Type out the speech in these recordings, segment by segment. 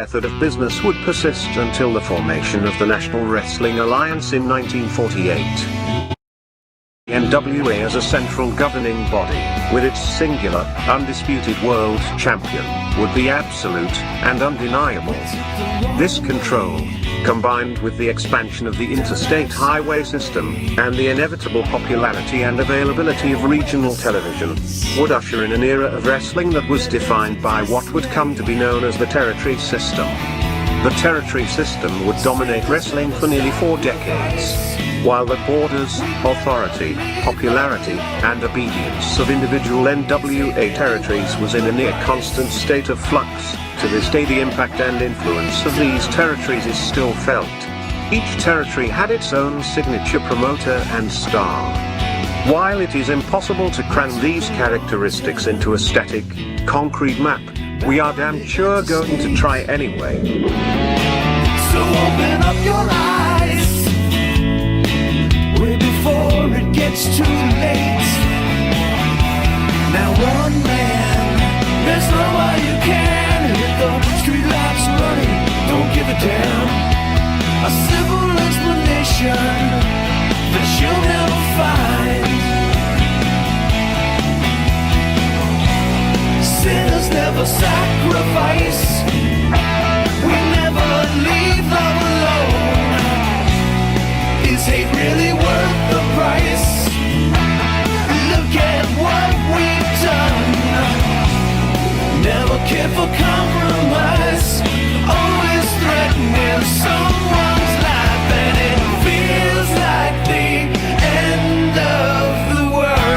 method of business would persist until the formation of the National Wrestling Alliance in 1948. The NWA as a central governing body, with its singular, undisputed world champion, would be absolute and undeniable. This control, combined with the expansion of the interstate highway system, and the inevitable popularity and availability of regional television, would usher in an era of wrestling that was defined by what would come to be known as the territory system. The territory system would dominate wrestling for nearly 4 decades, while the borders, authority, popularity, and obedience of individual NWA territories was in a near constant state of flux. To this day, the impact and influence of these territories is still felt. Each territory had its own signature promoter and star. While it is impossible to cram these characteristics into a static, concrete map, we are damn sure going to try anyway. So open up your eyes, way before it gets too late. Now one man, there's no way you can. The street lights running, don't give a damn. A simple explanation that you'll never find. Sinners never sacrifice. We never leave love alone. Is hate really worth the price? Look at what we've done. Never care for compromise, always threatening someone's life, and it feels like the end of the world.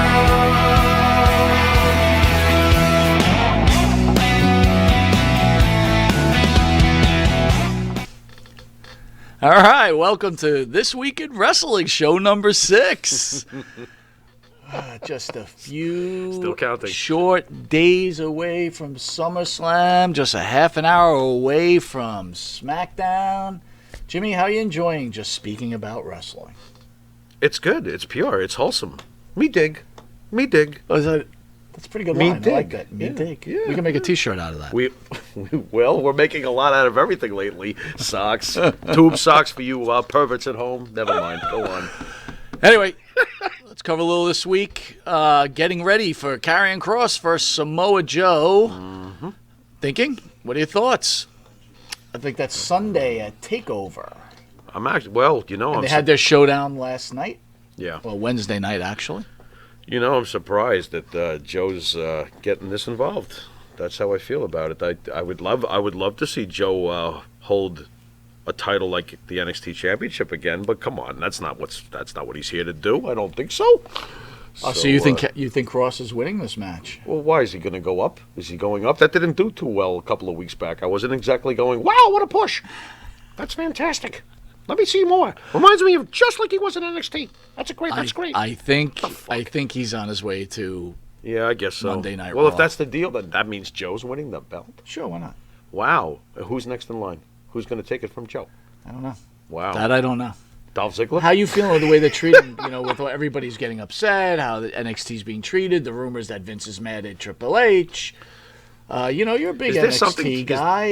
All right, welcome to This Week in Wrestling, show number 6. Just a few Still counting. Short days away from SummerSlam, just a half an hour away from SmackDown. Jimmy, how are you enjoying just speaking about wrestling? It's good. It's pure. It's wholesome. Me dig. Me dig. Oh, that's a pretty good Me line. dig. I like that. Me dig. Yeah. We can make a T-shirt out of that. We're making a lot out of everything lately. Socks. Tube socks for you perverts at home. Never mind. Go on. Anyway, let's cover a little this week. Getting ready for Karion Kross versus Samoa Joe. Mm-hmm. Thinking? What are your thoughts? I think that's Sunday at TakeOver. I'm actually, And they had their showdown last night. Yeah. Well, Wednesday night, actually. I'm surprised that Joe's getting this involved. That's how I feel about it. I would love to see Joe hold a title like the NXT Championship again, but come on, that's not what he's here to do. I don't think so. So you think Kross is winning this match? Well, why is he going to go up? Is he going up? That didn't do too well a couple of weeks back. I wasn't exactly going, wow, what a push! That's fantastic. Let me see more. Reminds me of just like he was in NXT. That's great. I think he's on his way to. Yeah, I guess so. Monday Night Well, Raw. if that's the deal, then that means Joe's winning the belt. Sure, why not? Wow. Who's next in line? Who's going to take it from Joe? I don't know. Wow. That I don't know. Dolph Ziggler? How you feeling with the way they're treating, with everybody's getting upset, how the NXT's being treated, the rumors that Vince is mad at Triple H. You're a big NXT guy,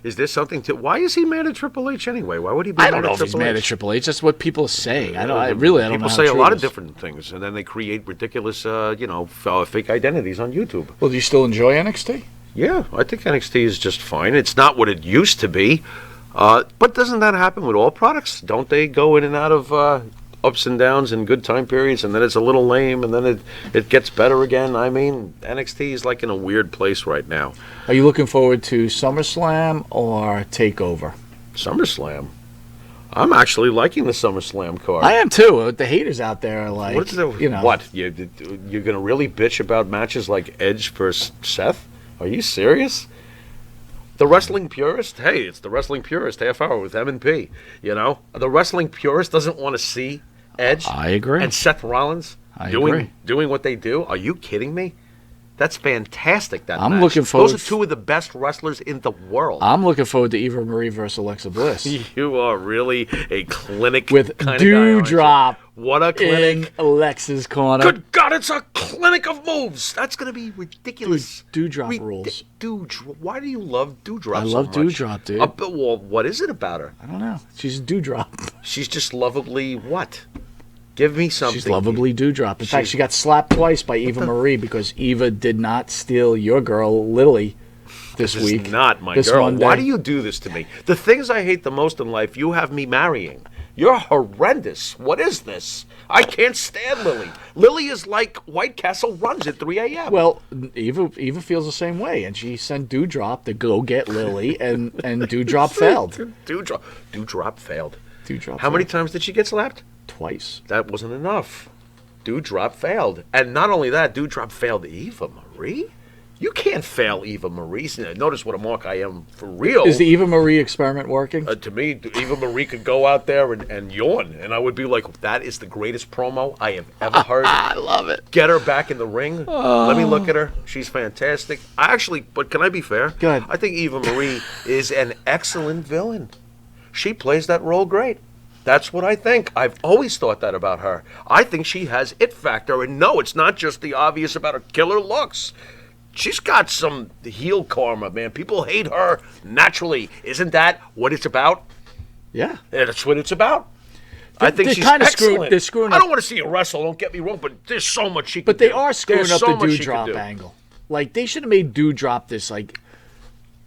Is there something to... Why is he mad at Triple H anyway? Why would he be I mad don't know at if Triple he's H? mad at Triple H. That's what people say. I don't know. People How say a true lot it of is. different things, and then they create ridiculous, fake identities on YouTube. Well, do you still enjoy NXT? Yeah, I think NXT is just fine. It's not what it used to be. But doesn't that happen with all products? Don't they go in and out of ups and downs and good time periods, and then it's a little lame, and then it gets better again? I mean, NXT is like in a weird place right now. Are you looking forward to SummerSlam or TakeOver? SummerSlam. I'm actually liking the SummerSlam card. I am too. The haters out there are like, What? You're going to really bitch about matches like Edge versus Seth? Are you serious? The Wrestling Purist? Hey, it's the Wrestling Purist half hour with M&P. The Wrestling Purist doesn't want to see Edge. I agree. And Seth Rollins agree. doing what they do. Are you kidding me? That's fantastic. I'm match. looking forward. Those are two of the best wrestlers in the world. I'm looking forward to Eva Marie versus Alexa Bliss. You are really a clinic With kind of guy, aren't you? Doudrop What a clinic. in Alexa's corner. Good God, it's a clinic of moves. That's going to be ridiculous. Doudrop rules. Doudrop. Why do you love Doudrop I so love much? Doudrop, dude. Well, what is it about her? I don't know. She's Doudrop. She's just lovably what? Give me something. She's lovably Doudrop. In fact, she got slapped twice by Eva Marie because Eva did not steal your girl, Lily, this week. Is not my this girl. Monday. Why do you do this to me? The things I hate the most in life, you have me marrying. You're horrendous. What is this? I can't stand Lily. Lily is like White Castle runs at 3 a.m. Well, Eva feels the same way, and she sent Doudrop to go get Lily, and Doudrop failed. Doudrop failed. Doudrop How many failed. times did she get slapped? Twice. That wasn't enough. Doudrop failed. And not only that, Doudrop failed Eva Marie? You can't fail Eva Marie. Notice what a mark I am for real. Is the Eva Marie experiment working? To me, Eva Marie could go out there and yawn, and I would be like, that is the greatest promo I have ever heard. I love it. Get her back in the ring. Let me look at her. She's fantastic. But can I be fair? Go ahead. I think Eva Marie is an excellent villain. She plays that role great. That's what I think. I've always thought that about her. I think she has it factor, and no, it's not just the obvious about her killer looks. She's got some heel karma, man. People hate her naturally. Isn't that what it's about? Yeah. Yeah, that's what it's about. I think they're she's kinda excellent. they're screwing I up- don't want to see her wrestle, don't get me wrong, but there's so much she can But they do. are screwing There's up so the much she can Doudrop do. angle. Like, they should have made Doudrop this, like,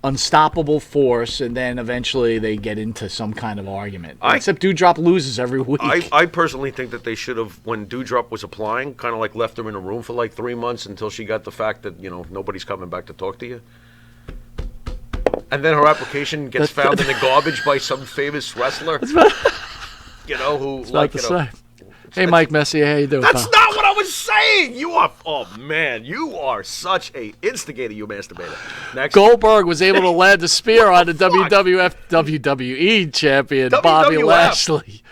unstoppable force, and then eventually they get into some kind of argument. Except Doudrop loses every week. I personally think that they should have, when Doudrop was applying, kind of like left her in a room for like 3 months until she got the fact that, nobody's coming back to talk to you. And then her application gets found in the garbage by some famous wrestler. Who, About to say. Hey, Mike Messier, how you doing, That's pal? not what I was saying. You are such a instigator, you masturbator. Next. Goldberg was able to land a spear on the WWE champion, Bobby WWF. Lashley.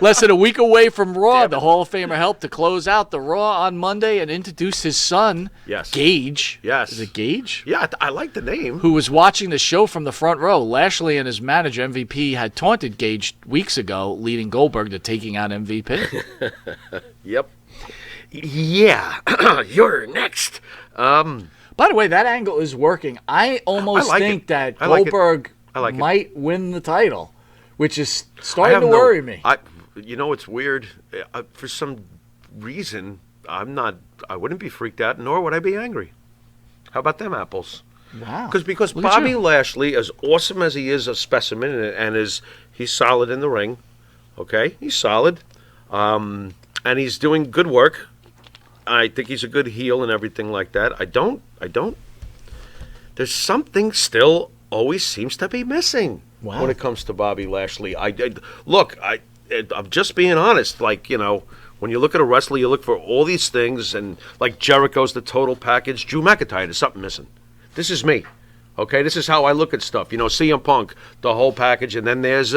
Less than a week away from Raw, the Hall of Famer helped to close out the Raw on Monday and introduce his son, Yes. Gage. Yes. Is it Gage? Yeah, I like the name. Who was watching the show from the front row. Lashley and his manager, MVP, had taunted Gage weeks ago, leading Goldberg to taking out MVP. Yep. Yeah, you're next. By the way, that angle is working. I almost like think it. that I like it. Goldberg I like it. might win the title, which is I starting have to worry me. It's weird. For some reason, I wouldn't be freaked out, nor would I be angry. How about them apples? Wow. Because Look at Bobby you. Lashley, as awesome as he is a specimen, and he's solid in the ring, okay? He's solid. And he's doing good work. I think he's a good heel and everything like that. I don't. There's something still always seems to be missing when it comes to Bobby Lashley. Look, I'm just being honest. Like, when you look at a wrestler, you look for all these things, and like Jericho's the total package. Drew McIntyre, there's something missing. This is me. Okay, this is how I look at stuff. CM Punk, the whole package, and then there's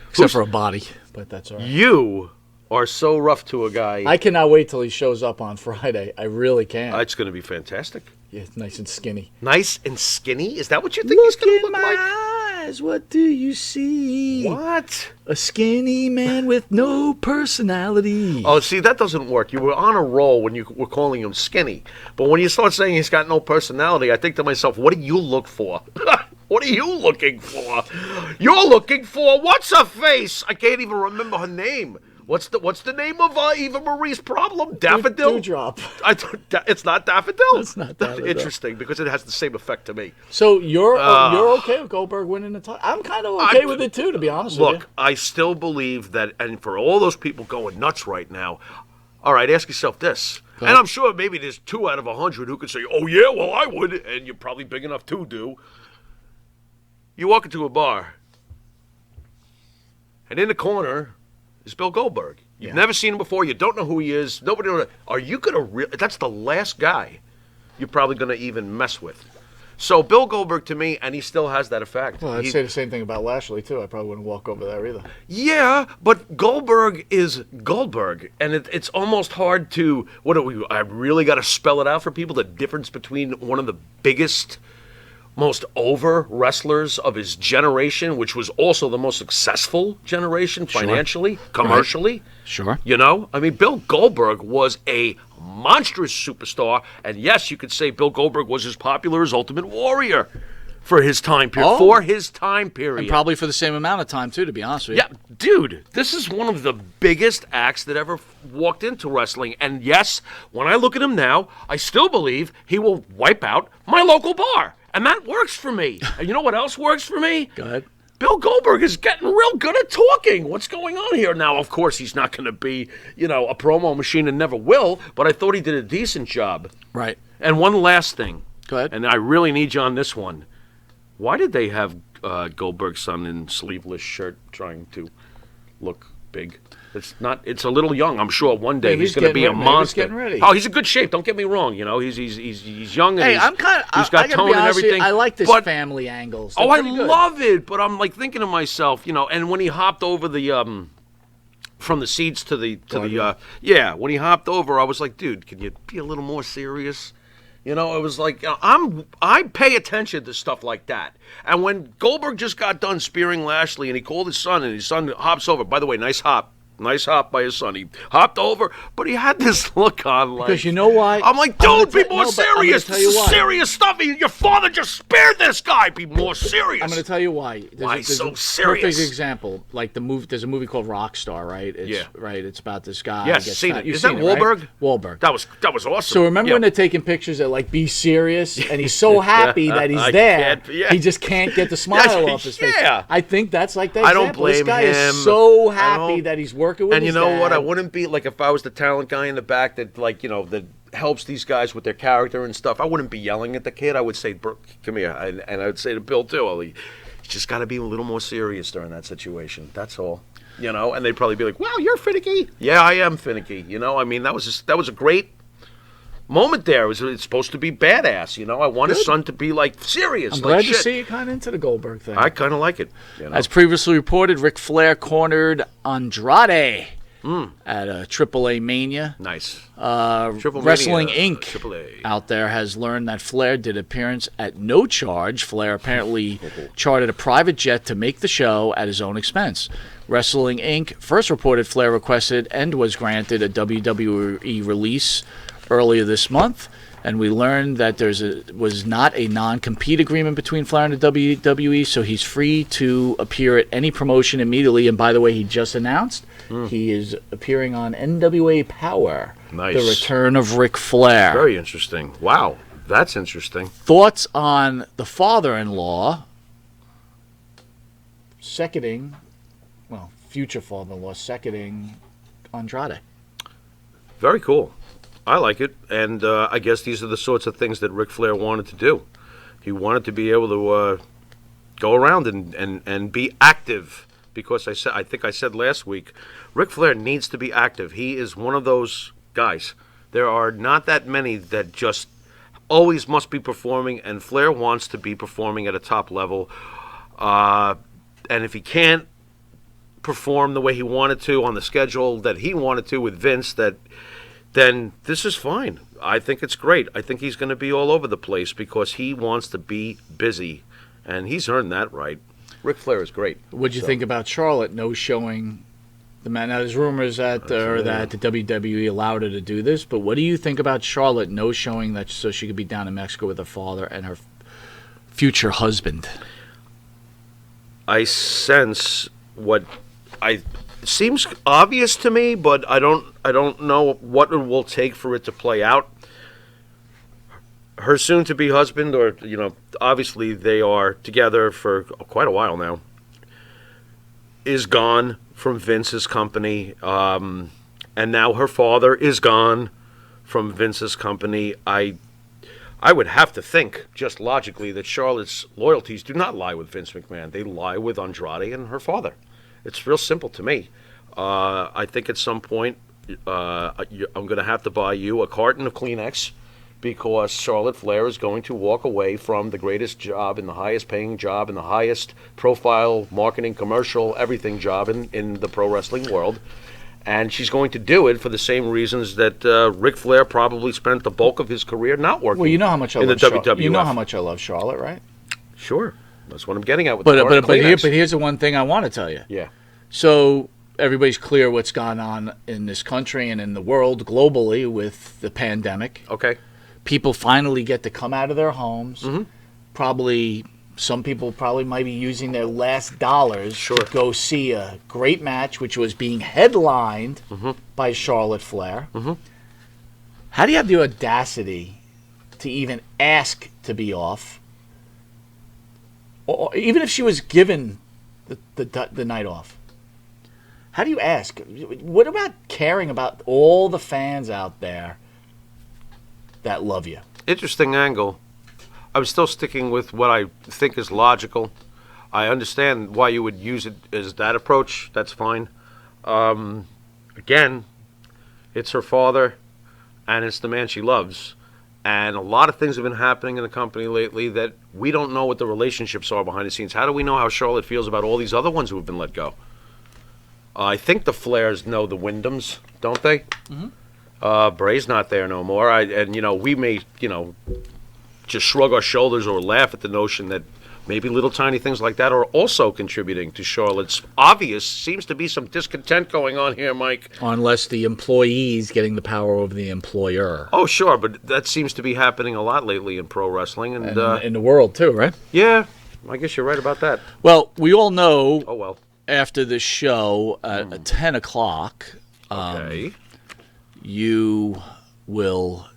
Except for a body, but that's all right. You are so rough to a guy. I cannot wait till he shows up on Friday. I really can. It's going to be fantastic. Yeah, nice and skinny. Nice and skinny? Is that what you think he's going to look like? Eyes, what do you see? What? A skinny man with no personality. Oh, see, that doesn't work. You were on a roll when you were calling him skinny. But when you start saying he's got no personality, I think to myself, what do you look for? What are you looking for? You're looking for what's her face? I can't even remember her name. What's the name of Eva Marie's problem? Daffodil? Doudrop. It's not Daffodil? It's not Daffodil. Interesting, because it has the same effect to me. So you're okay with Goldberg winning the title? I'm kind of okay with it too, to be honest with you. Look, I still believe that, and for all those people going nuts right now, all right, ask yourself this. And I'm sure maybe there's 2 out of 100 who could say, oh yeah, well I would, and you're probably big enough to do. You walk into a bar, and in the corner is Bill Goldberg. You've never seen him before. You don't know who he is. Nobody knows. Are you going to that's the last guy you're probably going to even mess with. So Bill Goldberg to me, and he still has that effect. Well, I'd say the same thing about Lashley too. I probably wouldn't walk over there either. Yeah, but Goldberg is Goldberg, and it's almost hard to I really got to spell it out for people, the difference between one of the biggest, most over wrestlers of his generation, which was also the most successful generation financially, commercially. Right. Sure. You know, I mean, Bill Goldberg was a monstrous superstar, and yes, you could say Bill Goldberg was as popular as Ultimate Warrior for his time period. And probably for the same amount of time too, to be honest with you. Yeah, dude, this is one of the biggest acts that ever walked into wrestling. And yes, when I look at him now, I still believe he will wipe out my local bar. And that works for me. And you know what else works for me? Go ahead. Bill Goldberg is getting real good at talking. What's going on here? Now, of course, he's not going to be, a promo machine and never will, but I thought he did a decent job. Right. And one last thing. Go ahead. And I really need you on this one. Why did they have Goldberg's son in sleeveless shirt trying to look big? It's a little young. I'm sure one day Maybe he's going to be a monster. He's getting ready. Oh, he's in good shape. Don't get me wrong. He's young and he's got tone and everything. I like this family angles. I love it. But I'm like thinking to myself, and when he hopped over the from the seats to the when he hopped over, I was like, dude, can you be a little more serious? It was like I pay attention to stuff like that. And when Goldberg just got done spearing Lashley, and he called his son, and his son hops over. By the way, nice hop by his son. He hopped over, but he had this look on like. Because you know why? I'm like, dude, be more serious. This is serious stuff. Your father just spared this guy. Be more serious. I'm going to tell you why. There's so a serious? Perfect example, like the movie. There's a movie called Rockstar, right? Right. It's about this guy. Yes, seen it. Is that Wahlberg? Right? Wahlberg. That was awesome. So remember when they're taking pictures that like be serious, and he's so happy that he's there, he just can't get the smile off his face. Yeah. I think that's like that. I don't blame him. This guy is so happy that he's working with. And his you know dad. what? I wouldn't be like if I was the talent guy in the back that that helps these guys with their character and stuff. I wouldn't be yelling at the kid. I would say, come here. And I would say to Bill, too, he's just got to be a little more serious during that situation. That's all. And they'd probably be like, wow, you're finicky. Yeah, I am finicky. I mean, that was a great moment there. It's supposed to be badass. I want his son to be, serious. I'm glad to see you kind of into the Goldberg thing. I kind of like it. As previously reported, Ric Flair cornered Andrade at a AAA Mania. Nice. Wrestling Mania, Inc. AAA. out there has learned that Flair did appearance at no charge. Flair apparently chartered a private jet to make the show at his own expense. Wrestling Inc. first reported Flair requested and was granted a WWE release earlier this month. And we learned that was not a non-compete agreement between Flair and the WWE, so he's free to appear at any promotion immediately. And by the way, he just announced he is appearing on NWA Power. Nice. The return of Ric Flair. Very interesting. Wow, that's interesting. Thoughts on the father-in-law future father-in-law seconding Andrade? Very cool. I like it, and I guess these are the sorts of things that Ric Flair wanted to do. He wanted to be able to go around and be active, because I think I said last week, Ric Flair needs to be active. He is one of those guys. There are not that many that just always must be performing, and Flair wants to be performing at a top level. And if he can't perform the way he wanted to on the schedule that he wanted to with Vince, then this is fine. I think it's great. I think he's going to be all over the place because he wants to be busy, and he's earned that right. Ric Flair is great. What'd you think about Charlotte no-showing the man? Now, there's rumors that the WWE allowed her to do this, but what do you think about Charlotte no-showing that so she could be down in Mexico with her father and her future husband? I sense it seems obvious to me, but I don't know what it will take for it to play out. Her soon-to-be husband, or obviously they are together for quite a while now, is gone from Vince's company, and now her father is gone from Vince's company. I would have to think, just logically, that Charlotte's loyalties do not lie with Vince McMahon. They lie with Andrade and her father. It's real simple to me. I think at some point I'm going to have to buy you a carton of Kleenex because Charlotte Flair is going to walk away from the greatest job and the highest paying job and the highest profile marketing, commercial, everything job in the pro wrestling world. And she's going to do it for the same reasons that Ric Flair probably spent the bulk of his career not working. Well, you know how much I in love the Charlotte. WWF. You know how much I love Charlotte, right? Sure. That's what I'm getting at with But the here's the one thing I want to tell you. Yeah. So everybody's clear what's gone on in this country and in the world globally with the pandemic. Okay. People finally get to come out of their homes. Mm-hmm. Probably some people might be using their last dollars to go see a great match, which was being headlined by Charlotte Flair. Mm-hmm. How do you have the audacity to even ask to be off? Or even if she was given the night off. How do you ask? What about caring about all the fans out there that love you? Interesting angle. I'm still sticking with what I think is logical. I understand why you would use it as that approach. That's fine. Again, it's her father, and it's the man she loves. And a lot of things have been happening in the company lately that we don't know what the relationships are behind the scenes. How do we know how Charlotte feels about all these other ones who have been let go? I think the Flairs know the Wyndhams, don't they? Mm-hmm. Bray's not there no more. We may, just shrug our shoulders or laugh at the notion that maybe little tiny things like that are also contributing to Charlotte's seems to be some discontent going on here, Mike. Unless the employee's getting the power over the employer. Oh, sure, but that seems to be happening a lot lately in pro wrestling. And in the world, too, right? Yeah, I guess you're right about that. Well, we all know Oh, well. after the show at 10 o'clock, Okay. you will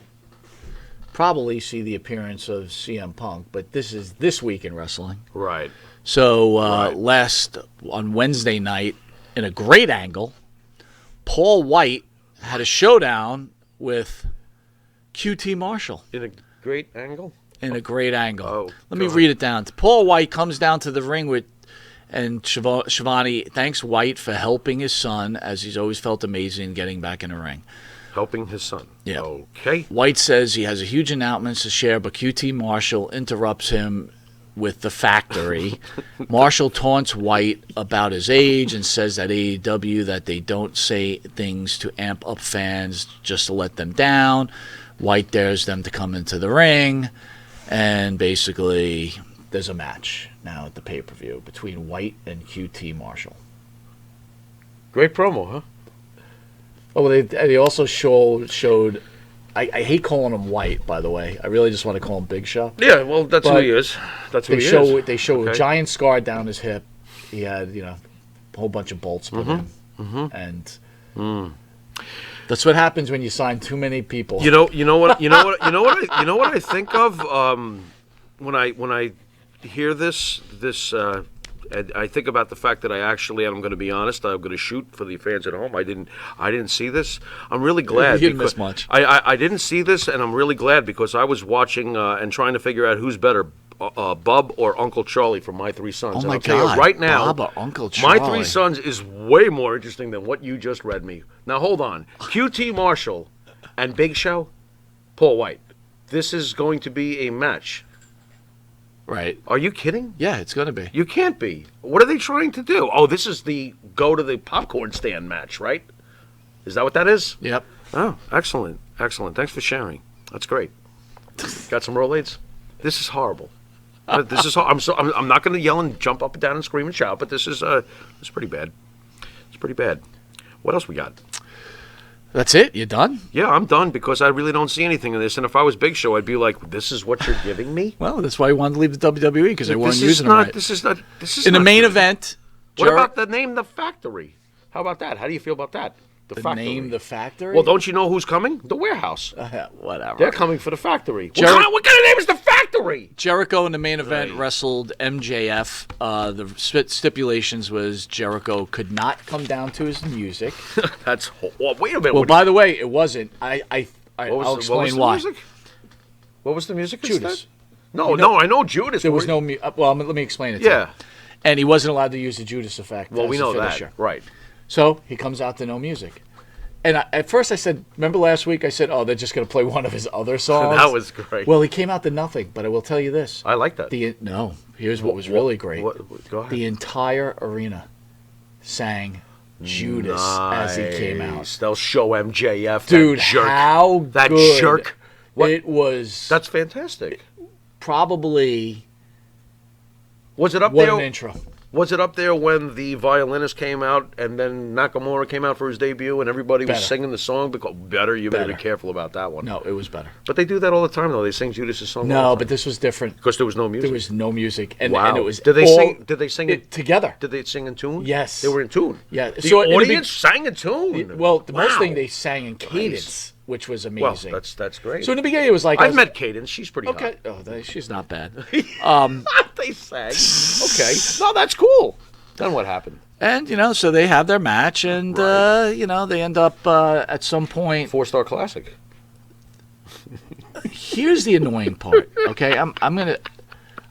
probably see the appearance of CM Punk, but this is this week in wrestling. Right. So on Wednesday night, in a great angle, Paul Wight had a showdown with QT Marshall. In a great angle? In a great angle. Oh, Let me read it down. Paul Wight comes down to the ring and Shivani thanks Wight for helping his son, as he's always felt amazing getting back in the ring. Helping his son. Yeah. Okay. Wight says he has a huge announcement to share, but QT Marshall interrupts him with the factory. Marshall taunts Wight about his age and says that AEW that they don't say things to amp up fans just to let them down. Wight dares them to come into the ring, and basically there's a match now at the pay-per-view between Wight and QT Marshall. Great promo, huh? Oh, they also showed. I hate calling him Wight, by the way. I really just want to call him Big Show. Yeah, well, that's who he is. That's who he is. They show Okay. a giant scar down his hip. He had, a whole bunch of bolts put in, and that's what happens when you sign too many people. You know what I think of when I hear this. And I think about the fact that I'm going to be honest, I'm going to shoot for the fans at home. I didn't see this. I'm really glad. You didn't miss much. I didn't see this, and I'm really glad because I was watching and trying to figure out who's better, Bub or Uncle Charlie from My Three Sons. Oh and my I'll tell God, you right now, Bob or Uncle Charlie. My Three Sons is way more interesting than what you just read me. Now hold on, QT Marshall and Big Show, Paul Wight. This is going to be a match. Right. Are you kidding? Yeah, it's going to be. You can't be. What are they trying to do? Oh, this is the go to the popcorn stand match, right? Is that what that is? Yep. Oh, excellent. Excellent. Thanks for sharing. That's great. Got some Rolaids? This is horrible. This is I'm not going to yell and jump up and down and scream and shout, but this is pretty bad. It's pretty bad. What else we got? That's it? You done? Yeah, I'm done because I really don't see anything in this. And if I was Big Show, I'd be like, "This is what you're giving me." Well, that's why he wanted to leave the WWE because they weren't This using is not. him right. This is not. This is In the not main good. event, What about the name, The Factory? How about that? How do you feel about that? the Factory. name, the factory? Well, don't you know who's coming? The Warehouse. Whatever. They're coming for the Factory. What kind of name is The Factory? Jericho in the main event wrestled MJF. The stipulations was Jericho could not come down to his music. That's. Well, wait a minute. Well, by the way, it wasn't. I'll what explain was the why. music? What was the music? Judas. Instead? No, I know Judas. There was no. Well, let me explain it. To you. Yeah. And he wasn't allowed to use the Judas effect. Well, as we a know finisher. that. Right. So he comes out to no music. And at first I said, remember last week I said, oh, they're just going to play one of his other songs. That was great. Well, he came out to nothing, but I will tell you this. I like that. Here's what was really great. Go ahead. The entire arena sang Judas as he came out. They'll show MJF. Dude, that jerk. how that good jerk. What? It was. That's fantastic. Probably. Was it up what there? An intro. Was it up there when the violinist came out and then Nakamura came out for his debut and everybody was singing the song? Because you better be careful about that one. No, it was better. But they do that all the time, though. They sing Judas' song. No, but this was different. Because there was no music. There was no music, and wow. and it was. Did they sing it together? Did they sing in tune? Yes, they were in tune. Yeah, the audience sang in tune. Well, the most thing they sang in cadence, which was amazing. Well, that's great. So in the beginning, it was like I've met Cadence. She's pretty okay. hot. Oh, she's not bad. They sang. Okay, no, that's cool. Then what happened? And so they have their match, and they end up at some point 4-star classic. Here's the annoying part. Okay, I'm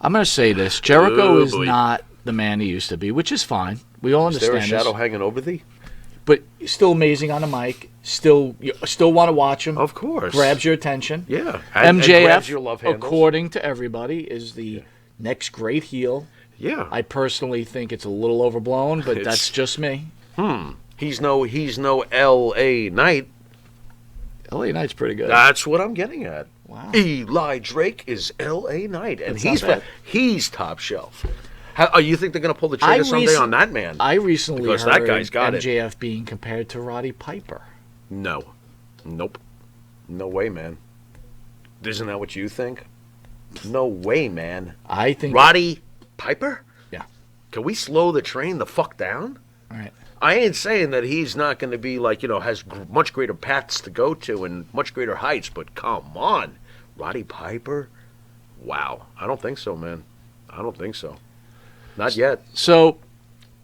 gonna say this: Jericho is not the man he used to be, which is fine. We all understand. Is there a shadow hanging over thee? But still amazing on the mic. You still want to watch him. Of course, grabs your attention. Yeah, MJF, and grabs your love handles. According to everybody, is the next great heel. Yeah, I personally think it's a little overblown, but that's just me. He's no L.A. Knight. L.A. Knight's pretty good. That's what I'm getting at. Wow. Eli Drake is L.A. Knight, and That's he's top shelf. You think they're going to pull the trigger someday on that man? I recently because heard that guy's got MJF being compared to Roddy Piper. No. Nope. No way, man. Isn't that what you think? No way, man. I think Roddy Piper? Yeah. Can we slow the train the fuck down? All right. I ain't saying that he's not going to be has much greater paths to go to and much greater heights, but come on. Roddy Piper? Wow. I don't think so, man. I don't think so. Not yet. So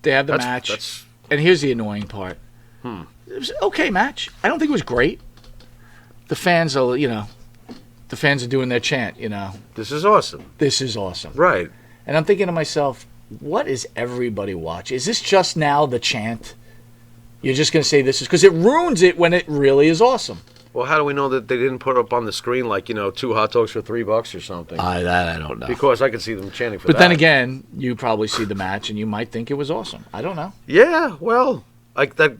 they have the match. And here's the annoying part. It was an okay match. I don't think it was great. The fans are, doing their chant, This is awesome. This is awesome. Right. And I'm thinking to myself, what is everybody watching? Is this just now the chant? You're just going to say this is because it ruins it when it really is awesome. Well, how do we know that they didn't put up on the screen 2 hot dogs for $3 or something? That I don't know. Because I could see them chanting for that. But then again, you probably see the match and you might think it was awesome. I don't know. Yeah, well, like that.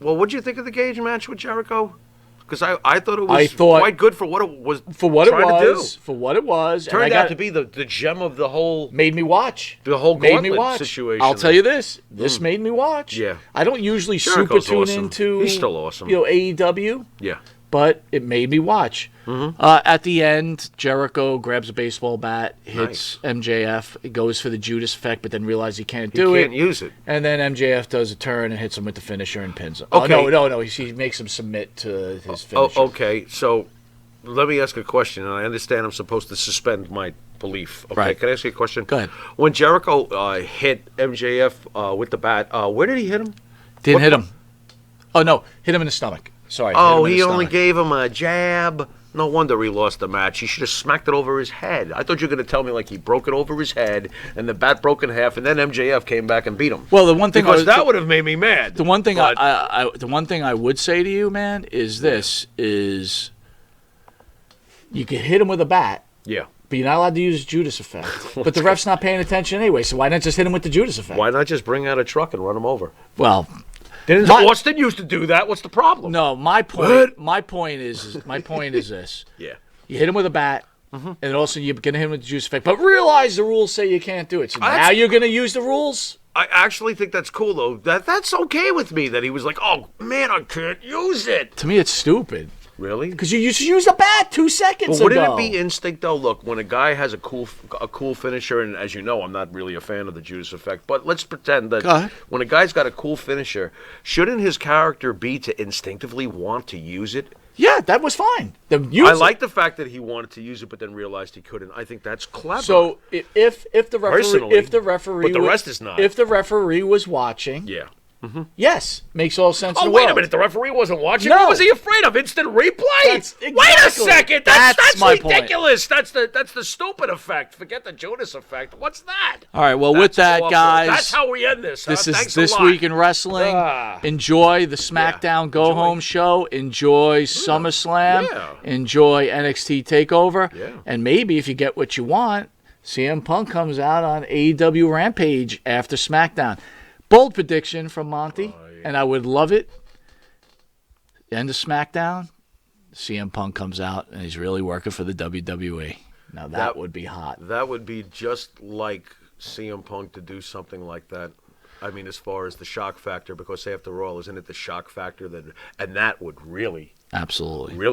Well, what did you think of the Gage match with Jericho? Because I thought it was quite good for what it was. For what it was. For what it was. Turned out to be the gem of the whole. Made me watch. The whole made me gauntlet watch. situation. I'll tell you this. This made me watch. Yeah. I don't usually Jericho's super tune awesome. into. He's still awesome. AEW. Yeah. But it made me watch. At the end, Jericho grabs a baseball bat, hits MJF, it goes for the Judas effect, but then realizes he can't do it. He can't use it. And then MJF does a turn and hits him with the finisher and pins him. Okay. Oh, no. He makes him submit to his finisher. Okay, so let me ask a question, and I understand I'm supposed to suspend my belief. Okay, right. Can I ask you a question? Go ahead. When Jericho hit MJF with the bat, where did he hit him? Didn't hit him. Oh, no. Hit him in the stomach. Sorry. Oh, he only gave him a jab. No wonder he lost the match. He should have smacked it over his head. I thought you were going to tell me he broke it over his head and the bat broke in half, and then MJF came back and beat him. Well, the one thing that would have made me mad. The one thing the one thing I would say to you, man, is this: is you can hit him with a bat. Yeah. But you're not allowed to use Judas effect. But the ref's not paying attention anyway, so why not just hit him with the Judas effect? Why not just bring out a truck and run him over? Well. Austin used to do that. What's the problem? No, my point is this. Yeah. You hit him with a bat, and also you're going to hit him with the Judas effect. But realize the rules say you can't do it. So now you're going to use the rules? I actually think that's cool, though. That's okay with me that he was like, oh, man, I can't use it. To me, it's stupid. Really? Because you used a bat 2 seconds ago. But wouldn't it be instinct, though? Look, when a guy has a cool finisher, and as you know, I'm not really a fan of the Judas effect, but let's pretend that when a guy's got a cool finisher, shouldn't his character be to instinctively want to use it? Yeah, that was fine. I like the fact that he wanted to use it, but then realized he couldn't. I think that's clever. So if the referee, but the rest is not. If the referee was watching, Yes, makes all sense in Oh, the wait world. a minute. The referee wasn't watching? No. What was he afraid of? Instant replay? Exactly. Wait a second. That's my point. ridiculous. That's the stupid effect. Forget the Jonas effect. What's that? All right, well, with that, awful. guys, That's how we end this. this is Thanks This a lot. Week in Wrestling. Enjoy the SmackDown Go Home show. Enjoy SummerSlam. Yeah. Enjoy NXT TakeOver. Yeah. And maybe if you get what you want, CM Punk comes out on AEW Rampage after SmackDown. Bold prediction from Monty, and I would love it. End of SmackDown, CM Punk comes out, and he's really working for the WWE. Now that would be hot. That would be just like CM Punk to do something like that. I mean, as far as the shock factor, because after all, isn't it the shock factor and that would really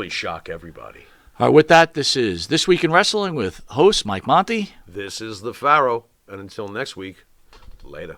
shock everybody. All right, with that, this is This Week in Wrestling with host Mike Monty. This is the Pharaoh, and until next week, later.